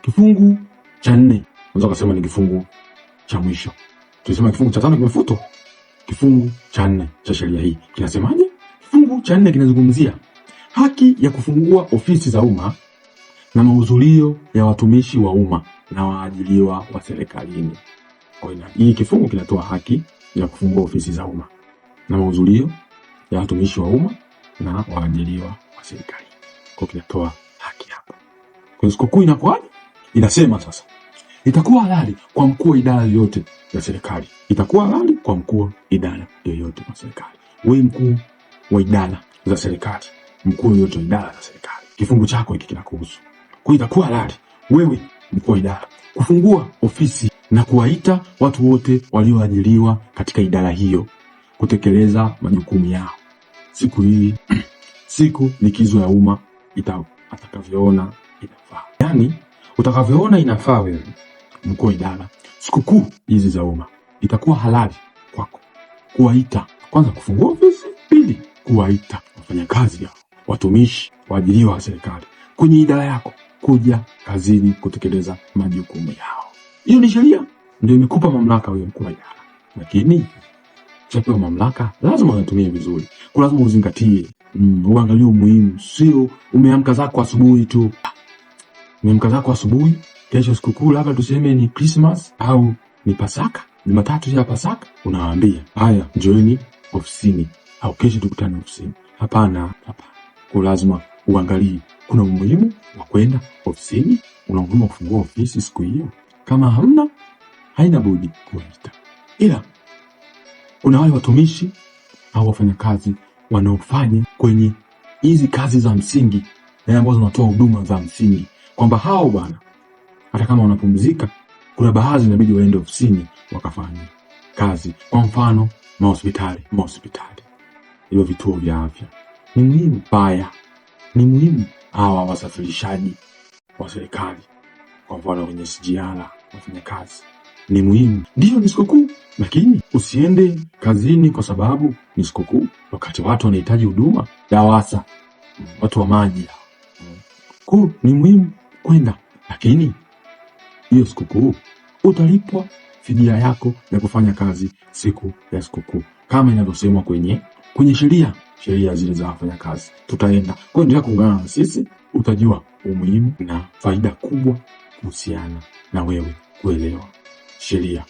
Kifungu cha 4 unaweza kusema ni kifungu cha mwisho. Tulisema kifungu cha 5 kimefutwa. Kifungu cha 4 cha sheria hii kinasemaje? Kifungu cha 4 kinazungumzia haki ya kufungua ofisi za umma na mahudhurio ya watumishi wa umma na waajiriwa wa serikalini. Kwa hiyo hii kifungu kinatoa haki ya kufungua ofisi za umma na mahudhurio ya watumishi wa umma na waajiriwa wa serikali. Kwa kinatoa haki hapa. Kwa sikukuu inakuwaje? Inasema sasa itakuwa halali kwa mkuu wa idara yoyote ya serikali. Itakuwa halali kwa mkuu wa idara yoyote ya serikali. Wewe mkuu wa idara za serikali, mkuu yoyote wa idara za serikali, kifungu chako hiki kinakuhusu. Kwa hiyo itakuwa halali wewe mkuu wa idara kufungua ofisi na kuwaita watu wote walioajiriwa katika idara hiyo kutekeleza majukumu yao. Siku hii siku likizo ya umma atakavyoona inafaa. Yaani utakavyoona inafaa wewe mkuu wa idara, sikukuu hizi za umma itakuwa halali kwako kuwaita, kwanza kufungua ofisi, pili kuwaita wafanyakazi hao, watumishi waajiriwa wa serikali kwenye idara yako kuja kazini kutekeleza majukumu yao. Hiyo ni sheria ndio imekupa mamlaka wewe mkuu wa idara. Lakini chapewa mamlaka lazima uyatumie vizuri. Kwa lazima uzingatie, uangalie umuhimu, sio umeamka zako asubuhi tu. Umeamka zako asubuhi, kesho sikukuu labda tuseme ni Christmas au ni Pasaka, Jumatatu ya Pasaka, unawaambia, "Haya, njooni ofisini au kesho tukutane ofisini." Hapana. Kwa lazima uangalie kuna umuhimu wa kwenda ofisini, una umuhimu wa kufungua ofisi siku hiyo. Kama hamna, haina budi kuita. Ila kuna wale watumishi au wafanyakazi wanaofanya kwenye hizi kazi za msingi na ambazo zinatoa huduma za msingi, kwamba hao bwana hata kama wanapumzika kuna baadhi inabidi waende ofisini wakafanye kazi. Kwa mfano mahospitali, hivyo vituo vya afya ni muhimu. Baya ni muhimu hawa wasafirishaji wa serikali, kwa mfano kwenye SGR wafanya kazi ni muhimu. Ndio ni sikukuu, lakini usiende kazini kwa sababu ni sikukuu wakati watu wanahitaji huduma. DAWASA, watu wa maji, kwa ni muhimu kwenda, lakini hiyo sikukuu utalipwa fidia yako ya kufanya kazi siku ya sikukuu kama inavyosemwa kwenye sheria zile za wafanyakazi. Tutaenda kwa ndio kuungana na sisi, utajua umuhimu na faida kubwa kuhusiana na wewe kuelewa sheria.